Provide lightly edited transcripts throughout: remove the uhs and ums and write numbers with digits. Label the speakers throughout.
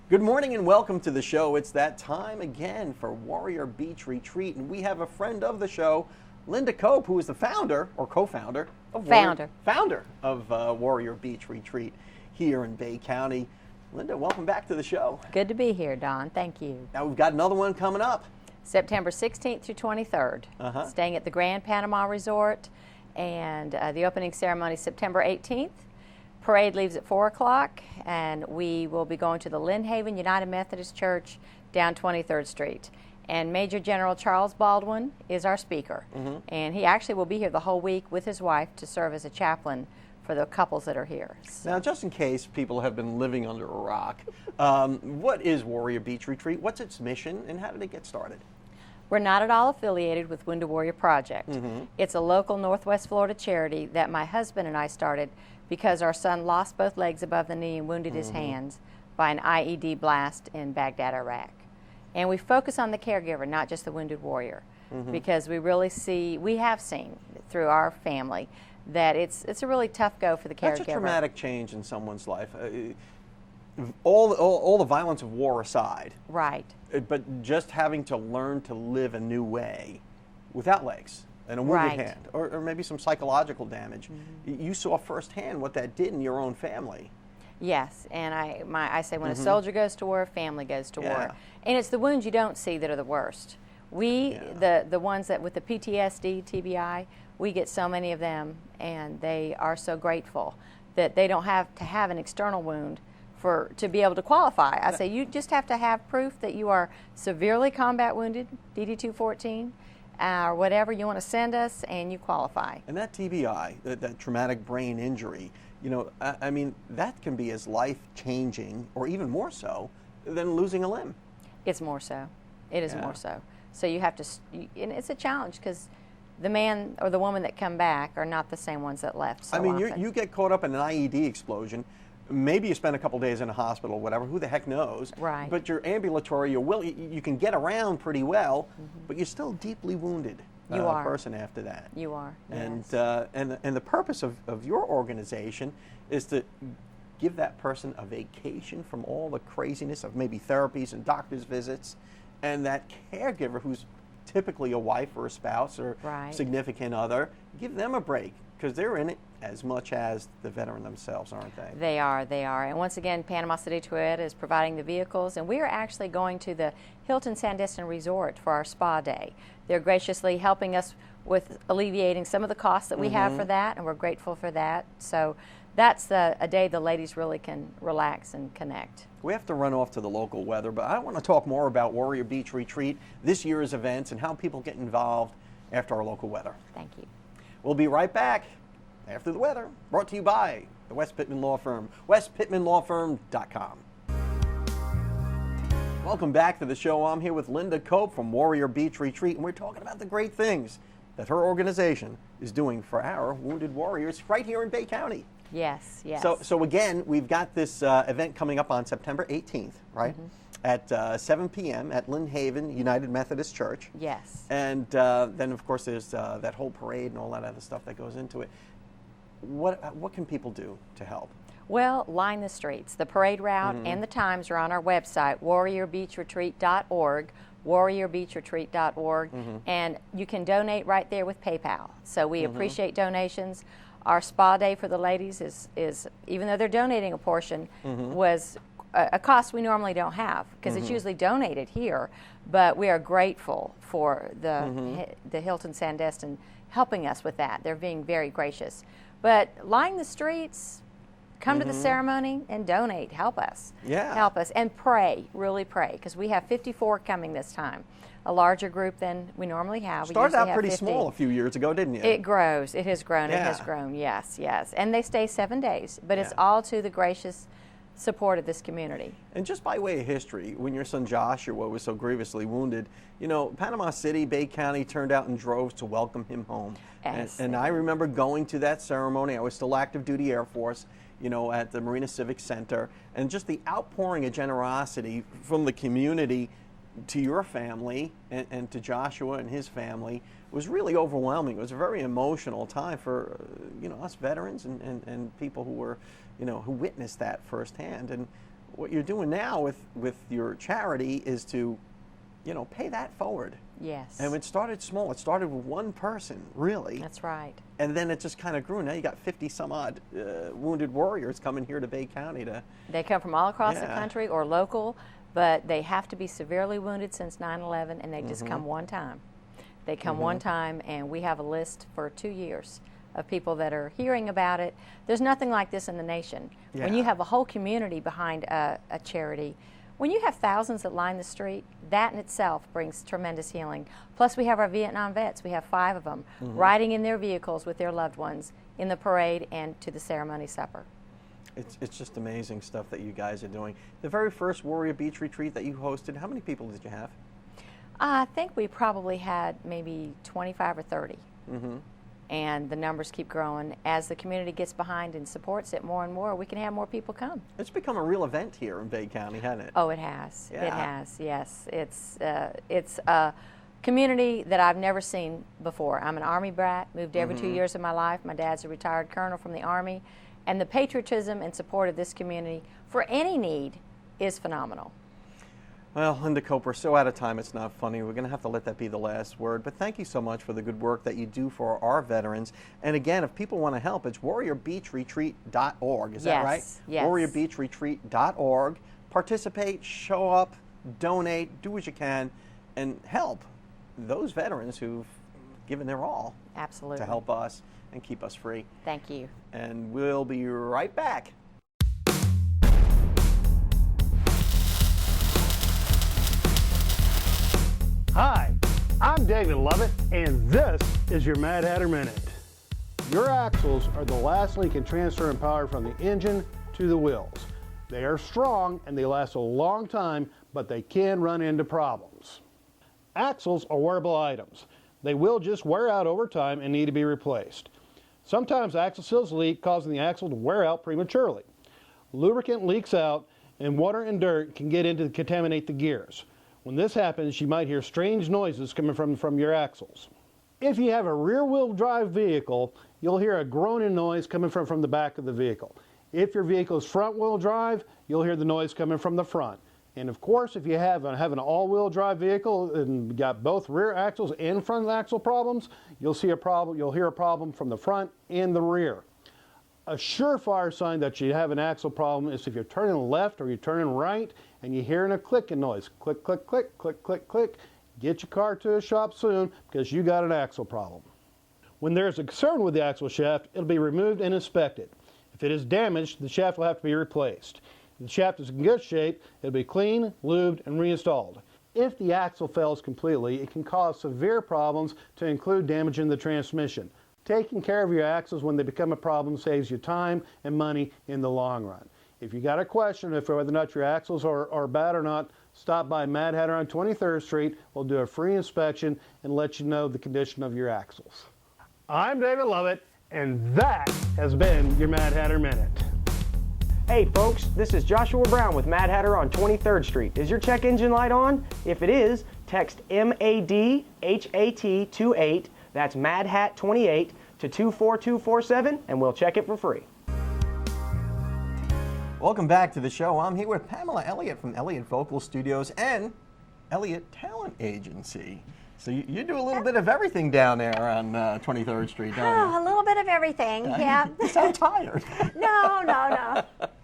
Speaker 1: Good morning and welcome to the show. It's that time again for Warrior Beach Retreat, and we have a friend of the show, Linda Cope, who is the founder or co-founder of Warrior Beach Retreat here in Bay County. Linda, welcome back to the show.
Speaker 2: Good to be here, Don. Thank you.
Speaker 1: Now we've got another one coming up.
Speaker 2: September 16th through 23rd. Staying at the Grand Panama Resort, and the opening ceremony September 18th. Parade leaves at 4 o'clock, and we will be going to the Lynn Haven United Methodist Church down 23rd Street. And Major General Charles Baldwin is our speaker. And he actually will be here the whole week with his wife to serve as a chaplain for the couples that are here. So.
Speaker 1: Now, just in case people have been living under a rock, what is Warrior Beach Retreat? What's its mission, and how did it get started?
Speaker 2: We're not at all affiliated with Wounded Warrior Project. It's a local Northwest Florida charity that my husband and I started because our son lost both legs above the knee and wounded his hands by an IED blast in Baghdad, Iraq. And we focus on the caregiver, not just the wounded warrior, because we have seen through our family that it's a really tough go for the caregiver.
Speaker 1: That's a traumatic change in someone's life. All the violence of war aside.
Speaker 2: Right.
Speaker 1: But just having to learn to live a new way without legs and a wounded hand, or maybe some psychological damage. You saw firsthand what that did in your own family.
Speaker 2: Yes, and I say when a soldier goes to war, family goes to war. And it's the wounds you don't see that are the worst. The ones that with the PTSD, TBI, we get so many of them, and they are so grateful that they don't have to have an external wound to be able to qualify. I say you just have to have proof that you are severely combat wounded, DD-214, or whatever you want to send us, and you qualify.
Speaker 1: And that TBI, that traumatic brain injury, you know, I mean, that can be as life-changing, or even more so, than losing a limb.
Speaker 2: It's more so. It is more so. So you have to, and it's a challenge because the man or the woman that come back are not the same ones that left so often.
Speaker 1: You get caught up in an IED explosion. Maybe you spend a couple days in a hospital, whatever, who the heck knows.
Speaker 2: Right.
Speaker 1: But you're ambulatory, you can get around pretty well, but you're still deeply wounded.
Speaker 2: You are.
Speaker 1: Person after that.
Speaker 2: You are.
Speaker 1: And,
Speaker 2: yes.
Speaker 1: And the purpose of your organization is to give that person a vacation from all the craziness of maybe therapies and doctor's visits, and that caregiver who's typically a wife or a spouse or significant other, give them a break, because they're in it as much as the veteran themselves, aren't they?
Speaker 2: They are. And once again, Panama City Toyota is providing the vehicles, and we are actually going to the Hilton Sandestin Resort for our spa day. They're graciously helping us with alleviating some of the costs that we have for that, and we're grateful for that. So that's a day the ladies really can relax and connect.
Speaker 1: We have to run off to the local weather, but I want to talk more about Warrior Beach Retreat, this year's events, and how people get involved after our local weather.
Speaker 2: Thank you.
Speaker 1: We'll be right back after the weather, brought to you by the West Pittman Law Firm, westpittmanlawfirm.com. Welcome back to the show. I'm here with Linda Cope from Warrior Beach Retreat, and we're talking about the great things that her organization is doing for our wounded warriors right here in Bay County.
Speaker 2: Yes.
Speaker 1: So again, we've got this event coming up on September 18th, right? At 7 p.m. at Lynn Haven United Methodist Church.
Speaker 2: Yes.
Speaker 1: And then, of course, there's that whole parade and all that other stuff that goes into it. What can people do to help?
Speaker 2: Well, line the streets. The parade route and the times are on our website, warriorbeachretreat.org, warriorbeachretreat.org, and you can donate right there with PayPal. So we appreciate donations. Our spa day for the ladies is even though they're donating a portion, was a cost we normally don't have because it's usually donated here, but we are grateful for the Hilton Sandestin helping us with that. They're being very gracious. But line the streets, come to the ceremony and donate. Help us.
Speaker 1: Yeah.
Speaker 2: Help us. And pray, really pray, because we have 54 coming this time. A larger group than we normally have.
Speaker 1: Started out pretty small a few years ago, didn't you?
Speaker 2: It grows. It has grown.
Speaker 1: Yeah.
Speaker 2: It has grown. Yes. And they stay 7 days. But it's all to the gracious support of this community.
Speaker 1: And just by way of history, when your son Joshua was so grievously wounded, you know, Panama City, Bay County turned out in droves to welcome him home.
Speaker 2: Yes.
Speaker 1: And I remember going to that ceremony. I was still active duty Air Force, you know, at the Marina Civic Center, and just the outpouring of generosity from the community to your family and to Joshua and his family was really overwhelming. It was a very emotional time for you know, us veterans and people who were, you know, who witnessed that firsthand. And what you're doing now with your charity is to, pay that forward.
Speaker 2: Yes.
Speaker 1: And it started small. It started with one person, really.
Speaker 2: That's right.
Speaker 1: And then it just kind of grew. Now you got 50 some odd wounded warriors coming here to Bay County to.
Speaker 2: They come from all across the country or local, but they have to be severely wounded since 9/11, and they just come one time. They come one time, and we have a list for 2 years of people that are hearing about it. There's nothing like this in the nation.
Speaker 1: Yeah.
Speaker 2: When you have a whole community behind a charity, when you have thousands that line the street, that in itself brings tremendous healing. Plus, we have our Vietnam vets. We have 5 of them riding in their vehicles with their loved ones in the parade and to the ceremony supper.
Speaker 1: It's just amazing stuff that you guys are doing. The very first Warrior Beach retreat that you hosted, how many people did you have?
Speaker 2: I think we probably had maybe 25 or 30. And the numbers keep growing. As the community gets behind and supports it more and more, we can have more people come.
Speaker 1: It's become a real event here in Bay County, hasn't it?
Speaker 2: Oh, it has.
Speaker 1: Yeah.
Speaker 2: It has, yes. It's a community that I've never seen before. I'm an Army brat, moved every 2 years of my life. My dad's a retired colonel from the Army. And the patriotism and support of this community for any need is phenomenal.
Speaker 1: Well, Linda Cope, we're so out of time, it's not funny. We're going to have to let that be the last word. But thank you so much for the good work that you do for our veterans. And again, if people want to help, it's warriorbeachretreat.org. Is that right?
Speaker 2: Yes.
Speaker 1: warriorbeachretreat.org. Participate, show up, donate, do what you can, and help those veterans who've given their all
Speaker 2: Absolutely.
Speaker 1: to help us and keep us free.
Speaker 2: Thank you.
Speaker 1: And we'll be right back.
Speaker 3: Hi, I'm David Lovett, and this is your Mad Hatter Minute. Your axles are the last link in transferring power from the engine to the wheels. They are strong and they last a long time, but they can run into problems. Axles are wearable items. They will just wear out over time and need to be replaced. Sometimes axle seals leak, causing the axle to wear out prematurely. Lubricant leaks out, and water and dirt can get in to contaminate the gears. When this happens, you might hear strange noises coming from your axles. If you have a rear-wheel drive vehicle, you'll hear a groaning noise coming from the back of the vehicle. If your vehicle is front-wheel drive, you'll hear the noise coming from the front. And of course, if you have an all-wheel drive vehicle and got both rear axles and front axle problems, you'll hear a problem from the front and the rear. A surefire sign that you have an axle problem is if you're turning left or you're turning right and you're hearing a clicking noise. Click, click, click, click, click, click. Get your car to a shop soon because you got an axle problem. When there's a concern with the axle shaft, it'll be removed and inspected. If it is damaged, the shaft will have to be replaced. If the shaft is in good shape, it'll be cleaned, lubed, and reinstalled. If the axle fails completely, it can cause severe problems to include damaging the transmission. Taking care of your axles when they become a problem saves you time and money in the long run. If you got a question of whether or not your axles are bad or not, stop by Mad Hatter on 23rd Street. We'll do a free inspection and let you know the condition of your axles. I'm David Lovett, and that has been your Mad Hatter Minute.
Speaker 4: Hey folks, this is Joshua Brown with Mad Hatter on 23rd Street. Is your check engine light on? If it is, text MADHAT28, that's MADHAT28, to 24247 and we'll check it for free.
Speaker 1: Welcome back to the show. I'm here with Pamela Elliott from Elliott Vocal Studios and Elliott Talent Agency. So you do a little bit of everything down there on 23rd Street, don't you?
Speaker 5: Oh, a little bit of everything, yeah.
Speaker 1: You sound tired.
Speaker 5: No.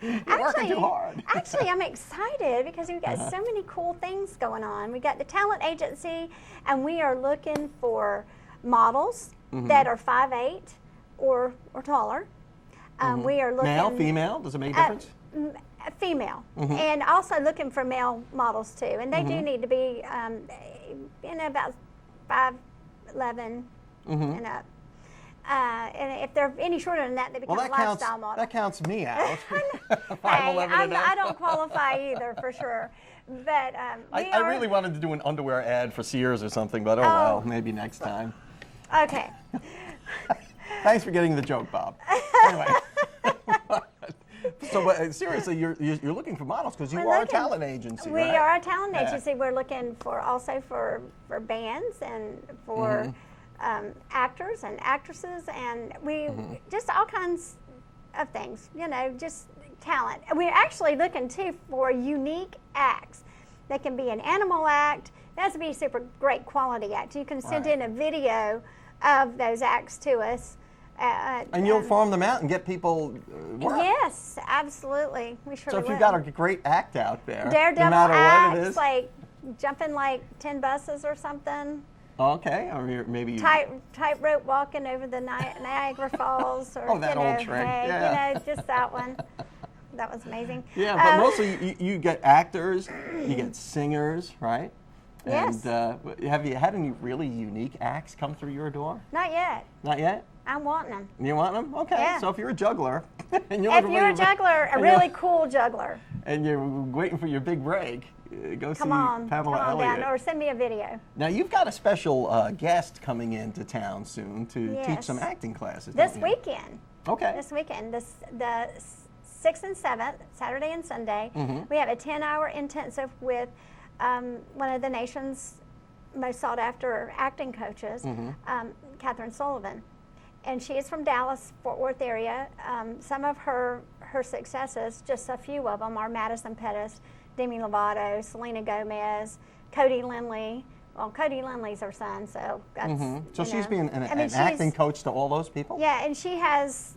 Speaker 1: You're working too hard.
Speaker 5: Actually, I'm excited because we've got so many cool things going on. We got the talent agency, and we are looking for models that are 5'8" or taller. We are looking
Speaker 1: male, female. Does it make a difference?
Speaker 5: Female, and also looking for male models too. And they do need to be, about 5'11" and up. And if they're any shorter than that, they become a lifestyle model.
Speaker 1: That counts me out.
Speaker 5: I don't qualify either, for sure. But
Speaker 1: I really wanted to do an underwear ad for Sears or something, but well, maybe next time.
Speaker 5: Okay.
Speaker 1: Thanks for getting the joke, Bob. Anyway. So seriously, you're looking for models because you are a talent agency,
Speaker 5: We
Speaker 1: right?
Speaker 5: are a talent agency. We're looking for also for bands and for actors and actresses, and we just all kinds of things. Just talent. We're actually looking too for unique acts. They can be an animal act. It has to be a super great quality act. You can send in a video of those acts to us.
Speaker 1: And you'll farm them out and get people work.
Speaker 5: Yes, absolutely. We surely
Speaker 1: So if
Speaker 5: will.
Speaker 1: you've got a great act out there,
Speaker 5: Daredevil
Speaker 1: no matter
Speaker 5: acts,
Speaker 1: what it is.
Speaker 5: like jumping like 10 buses or something.
Speaker 1: Okay, or maybe
Speaker 5: Tightrope walking over the Niagara Falls, or
Speaker 1: that old trick. Yeah.
Speaker 5: just that one. That was amazing.
Speaker 1: Yeah, but mostly you get actors, you get singers, right?
Speaker 5: Yes.
Speaker 1: And have you had any really unique acts come through your door?
Speaker 5: Not yet.
Speaker 1: Not yet?
Speaker 5: I'm wanting them.
Speaker 1: You want them? Okay.
Speaker 5: Yeah.
Speaker 1: So if you're a juggler, and you're
Speaker 5: If you're a juggler, a really cool juggler,
Speaker 1: and you're waiting for your big break, go
Speaker 5: come
Speaker 1: see
Speaker 5: on
Speaker 1: Pamela Elliott.
Speaker 5: down, or send me a video.
Speaker 1: Now you've got a special guest coming into town soon to teach
Speaker 5: Yes.
Speaker 1: some acting classes.
Speaker 5: This
Speaker 1: don't you?
Speaker 5: weekend.
Speaker 1: Okay.
Speaker 5: This weekend, the 6th and 7th, Saturday and Sunday, we have a 10-hour intensive with one of the nation's most sought-after acting coaches, Catherine Sullivan. And she is from Dallas, Fort Worth area. Some of her successes, just a few of them, are Madison Pettis, Demi Lovato, Selena Gomez, Cody Lindley. Well, Cody Lindley's her son, so that's.
Speaker 1: So she's been an
Speaker 5: she's-
Speaker 1: acting coach to all those people?
Speaker 5: Yeah, and she has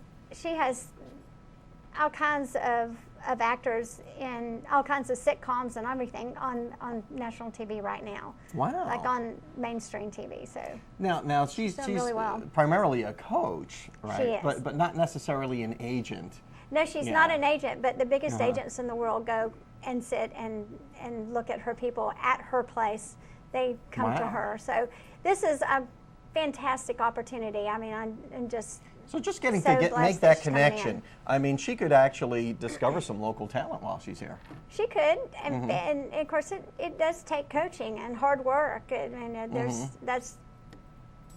Speaker 5: all kinds of actors in all kinds of sitcoms and everything on national TV right now.
Speaker 1: Wow.
Speaker 5: Like on mainstream TV. So
Speaker 1: Now she's
Speaker 5: done really well.
Speaker 1: primarily a coach, right?
Speaker 5: She is.
Speaker 1: But not necessarily an agent.
Speaker 5: no, she's
Speaker 1: Yeah.
Speaker 5: not an agent, but the biggest agents in the world go and sit and look at her people at her place. They come to
Speaker 1: Wow.
Speaker 5: her. So this is a fantastic opportunity. I mean, I'm just
Speaker 1: So just getting
Speaker 5: so
Speaker 1: to
Speaker 5: blessed
Speaker 1: make
Speaker 5: that
Speaker 1: that
Speaker 5: she's coming in.
Speaker 1: connection. I mean, she could actually discover some local talent while she's here.
Speaker 5: She could, and of course it does take coaching and hard work, and that's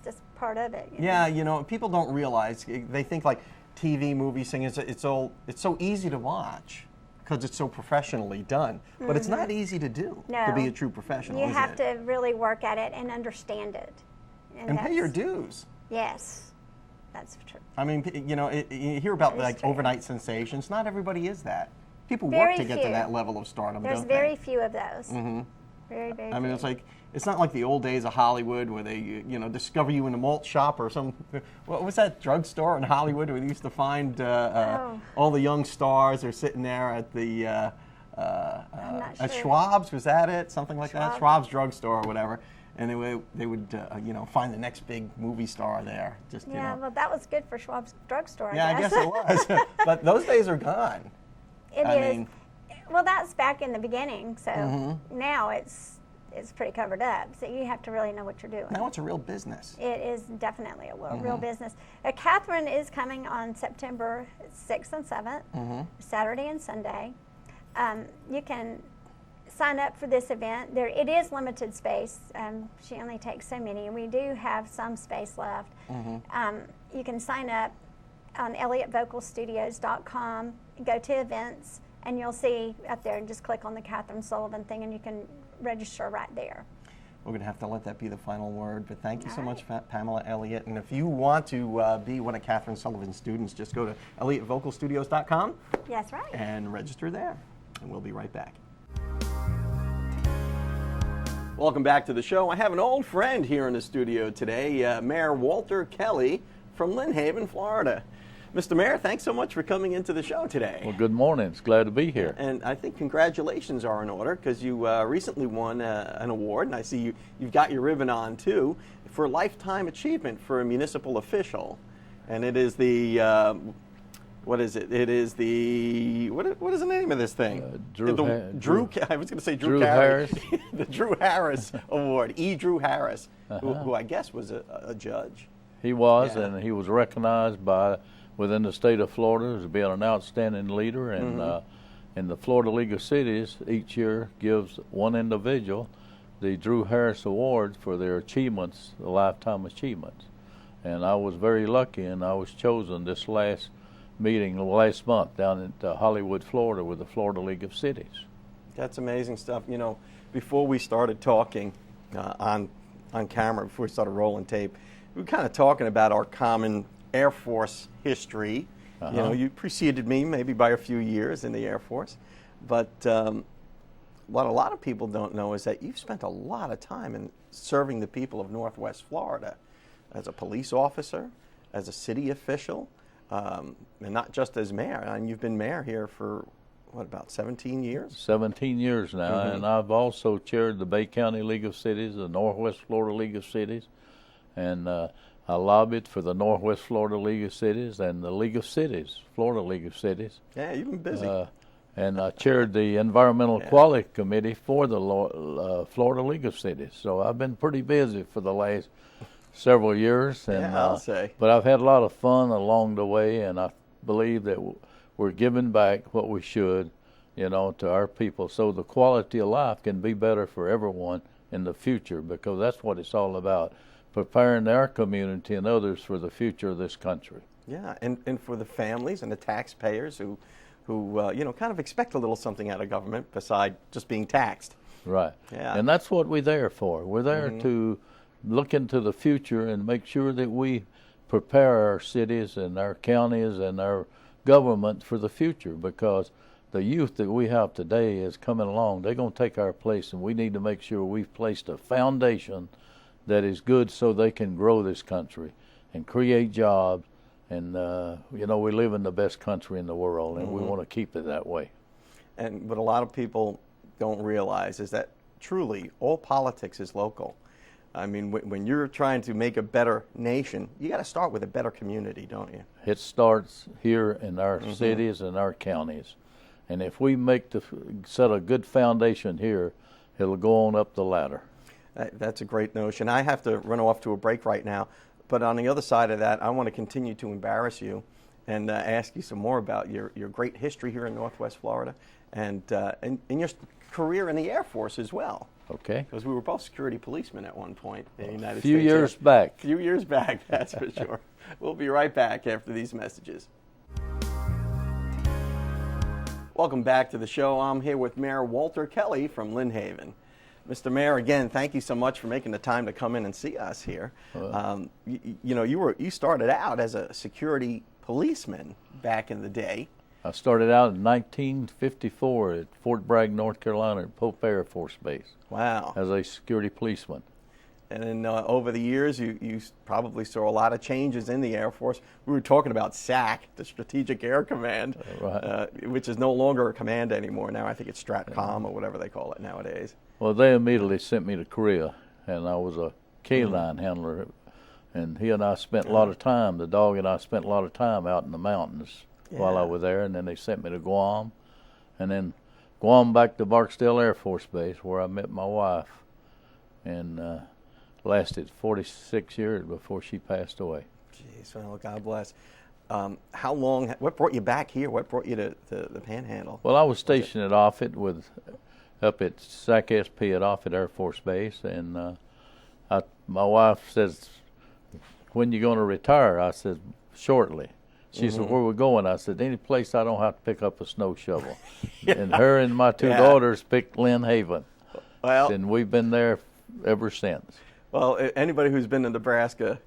Speaker 5: just part of it. you know.
Speaker 1: Yeah, you know, people don't realize, they think like TV, movie, singing, it's so easy to watch because it's so professionally done. But it's not easy to do, to
Speaker 5: No.
Speaker 1: be a true professional,
Speaker 5: You
Speaker 1: is
Speaker 5: have
Speaker 1: it?
Speaker 5: to really work at it and understand it.
Speaker 1: And pay your
Speaker 5: that's-
Speaker 1: dues.
Speaker 5: Yes, that's true.
Speaker 1: I mean, you know, you hear about
Speaker 5: That is
Speaker 1: like
Speaker 5: true.
Speaker 1: overnight sensations. Not everybody is that. People
Speaker 5: Very
Speaker 1: work to get to
Speaker 5: few.
Speaker 1: that level of stardom,
Speaker 5: There's
Speaker 1: don't
Speaker 5: very
Speaker 1: they?
Speaker 5: few of those. Very, very
Speaker 1: I mean,
Speaker 5: few.
Speaker 1: it's like, it's not like the old days of Hollywood where they, you know, discover you in a malt shop or some, what was that drugstore in Hollywood where they used to find all the young stars are sitting there at the,
Speaker 5: not
Speaker 1: at
Speaker 5: sure.
Speaker 1: Schwab's, was that it? Something like that?
Speaker 5: Schwab.
Speaker 1: Schwab's drugstore or whatever. And they would you know, find the next big movie star there. Just, you
Speaker 5: Yeah,
Speaker 1: know.
Speaker 5: well, that was good for Schwab's drugstore,
Speaker 1: Yeah, I guess it was. But those days are gone.
Speaker 5: It
Speaker 1: I
Speaker 5: is.
Speaker 1: mean-
Speaker 5: Well, that's back in the beginning, so
Speaker 1: Mm-hmm.
Speaker 5: now it's pretty covered up. So you have to really know what you're doing.
Speaker 1: Now it's a real business.
Speaker 5: It is definitely a real
Speaker 1: Mm-hmm.
Speaker 5: business. Catherine is coming on September 6th and 7th,
Speaker 1: Mm-hmm.
Speaker 5: Saturday and Sunday. You can sign up for this event. It is limited space. She only takes so many, and we do have some space left.
Speaker 1: Mm-hmm.
Speaker 5: You can sign up on ElliottVocalStudios.com, go to events, and you'll see up there, and just click on the Catherine Sullivan thing, and you can register right there.
Speaker 1: We're going to have to let that be the final word, but thank you so
Speaker 5: All
Speaker 1: much, Pamela Elliott. And if you want to be one of Catherine Sullivan's students, just go to ElliottVocalStudios.com
Speaker 5: Yes, right.
Speaker 1: and register there. And we'll be right back. Welcome back to the show. I have an old friend here in the studio today, Mayor Walter Kelly from Lynn Haven, Florida. Mr. Mayor, thanks so much for coming into the show today.
Speaker 6: Well, good morning. It's glad to be here.
Speaker 1: And I think congratulations are in order because you recently won an award, and I see you've got your ribbon on too, for Lifetime Achievement for a Municipal Official. And it is the, what is it? It is the, what is the name of this thing? I was going to say Drew
Speaker 6: Harris.
Speaker 1: The Drew Harris Award, Drew Harris, who I guess was a judge.
Speaker 6: He was,
Speaker 1: Yeah.
Speaker 6: and he was recognized within the state of Florida as being an outstanding leader. And in the Florida League of Cities, each year gives one individual the Drew Harris Award for their achievements, the lifetime achievements. And I was very lucky, and I was chosen this last meeting last month down at Hollywood, Florida, with the Florida League of Cities.
Speaker 1: That's amazing stuff. You know, before we started talking on camera, before we started rolling tape, we were kind of talking about our common Air Force history You know, you preceded me maybe by a few years in the Air Force, but what a lot of people don't know is that you've spent a lot of time in serving the people of Northwest Florida as a police officer, as a city official, and not just as mayor. And you've been mayor here for, what, about 17 years?
Speaker 6: 17 years now, and I've also chaired the Bay County League of Cities, the Northwest Florida League of Cities, and I lobbied for the Northwest Florida League of Cities and the League of Cities, Florida League of Cities.
Speaker 1: Yeah, you've been busy.
Speaker 6: And I chaired the Environmental Quality Committee for the Florida League of Cities. So I've been pretty busy for the last several years. And,
Speaker 1: I'll say.
Speaker 6: But I've had a lot of fun along the way, and I believe that we're giving back what we should, you know, to our people, so the quality of life can be better for everyone in the future, because that's what it's all about, preparing our community and others for the future of this country.
Speaker 1: Yeah, and for the families and the taxpayers who you know, kind of expect a little something out of government beside just being taxed.
Speaker 6: Right.
Speaker 1: Yeah.
Speaker 6: And that's what we're there for. We're there to look into the future and make sure that we prepare our cities and our counties and our government for the future, because the youth that we have today is coming along. They're going to take our place, and we need to make sure we've placed a foundation that is good so they can grow this country and create jobs. And, you know, we live in the best country in the world, and we want to keep it that way.
Speaker 1: And what a lot of people don't realize is that truly all politics is local. I mean, when you're trying to make a better nation, you got to start with a better community, don't you?
Speaker 6: It starts here in our cities and our counties. And if we set a good foundation here, it'll go on up the ladder.
Speaker 1: That's a great notion. I have to run off to a break right now. But on the other side of that, I want to continue to embarrass you and ask you some more about your great history here in Northwest Florida and your career in the Air Force as well.
Speaker 6: Okay.
Speaker 1: Because we were both security policemen at one point in the United States.
Speaker 6: A few years back.
Speaker 1: A few years back, that's for sure. We'll be right back after these messages. Welcome back to the show. I'm here with Mayor Walter Kelly from Lynn Haven. Mr. Mayor, again, thank you so much for making the time to come in and see us here. You know, you started out as a security policeman back in the day.
Speaker 6: I started out in 1954 at Fort Bragg, North Carolina, at Pope Air Force Base.
Speaker 1: Wow.
Speaker 6: As a security policeman.
Speaker 1: And then over the years, you probably saw a lot of changes in the Air Force. We were talking about SAC, the Strategic Air Command, which is no longer a command anymore. Now I think it's STRATCOM or whatever they call it nowadays.
Speaker 6: Well, they immediately sent me to Korea, and I was a K-line handler. And he and I spent a lot of time, the dog and I spent a lot of time out in the mountains while I was there. And then they sent me to Guam, and then Guam back to Barksdale Air Force Base, where I met my wife. And lasted 46 years before she passed away.
Speaker 1: Jeez, well, God bless. How long, what brought you back here? What brought you to the Panhandle?
Speaker 6: Well, I was stationed at Offutt up at SAC SP at Offutt Air Force Base, and my wife says, when you going to retire? I said, shortly. She said, where we going? I said, any place I don't have to pick up a snow shovel. And her and my two daughters picked Lynn Haven.
Speaker 1: Well,
Speaker 6: and we've been there ever since.
Speaker 1: Well, anybody who's been to Nebraska,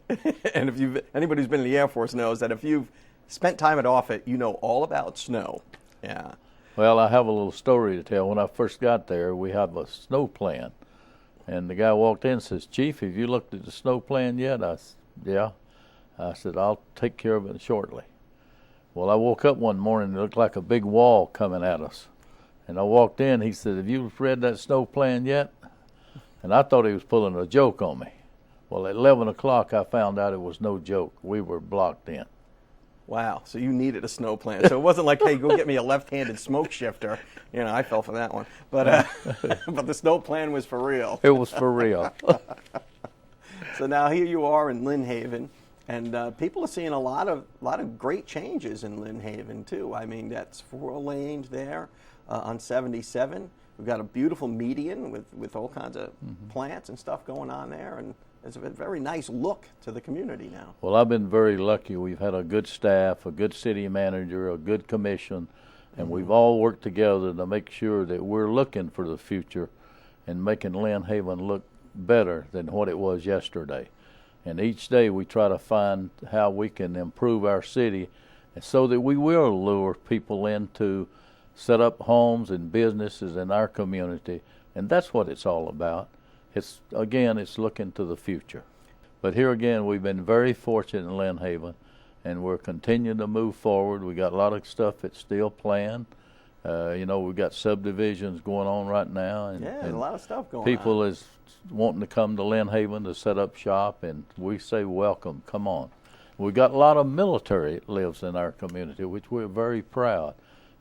Speaker 1: and anybody who's been in the Air Force knows that if you've spent time at Offutt, you know all about snow. Yeah.
Speaker 6: Well, I have a little story to tell. When I first got there, we had a snow plan. And the guy walked in and says, Chief, have you looked at the snow plan yet? I said, yeah. I said, I'll take care of it shortly. Well, I woke up one morning, and it looked like a big wall coming at us. And I walked in, he said, have you read that snow plan yet? And I thought he was pulling a joke on me. Well, at 11 o'clock, I found out it was no joke. We were blocked in.
Speaker 1: Wow, so you needed a snow plan. So it wasn't like, hey, go get me a left-handed smoke shifter. You know, I fell for that one. But but the snow plan was for real.
Speaker 6: It was for real.
Speaker 1: So now here you are in Lynn Haven, and people are seeing a lot of great changes in Lynn Haven, too. I mean, that's 4 lanes there on 77. We've got a beautiful median with all kinds of plants and stuff going on there, and it's a very nice look to the community now.
Speaker 6: Well, I've been very lucky. We've had a good staff, a good city manager, a good commission, and we've all worked together to make sure that we're looking for the future and making Lynn Haven look better than what it was yesterday. And each day we try to find how we can improve our city so that we will lure people in to set up homes and businesses in our community. And that's what it's all about. It's looking to the future. But here again, we've been very fortunate in Lynn Haven, and we're continuing to move forward. We got a lot of stuff that's still planned. We've got subdivisions going on right now, and
Speaker 1: a lot of stuff going on.
Speaker 6: People is wanting to come to Lynn Haven to set up shop, and we say welcome, come on. We got a lot of military that lives in our community, which we're very proud,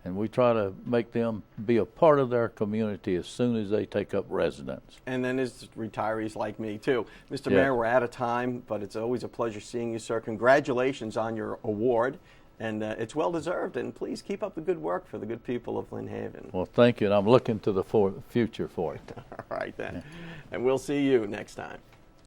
Speaker 6: and we try to make them be a part of their community as soon as they take up residence.
Speaker 1: And then there's retirees like me too. Mr. Mayor, we're out of time, but it's always a pleasure seeing you, sir. Congratulations on your award. And it's well deserved, and please keep up the good work for the good people of Lynn Haven.
Speaker 6: Well, thank you, and I'm looking to the future for it.
Speaker 1: All right, then. Yeah. And we'll see you next time.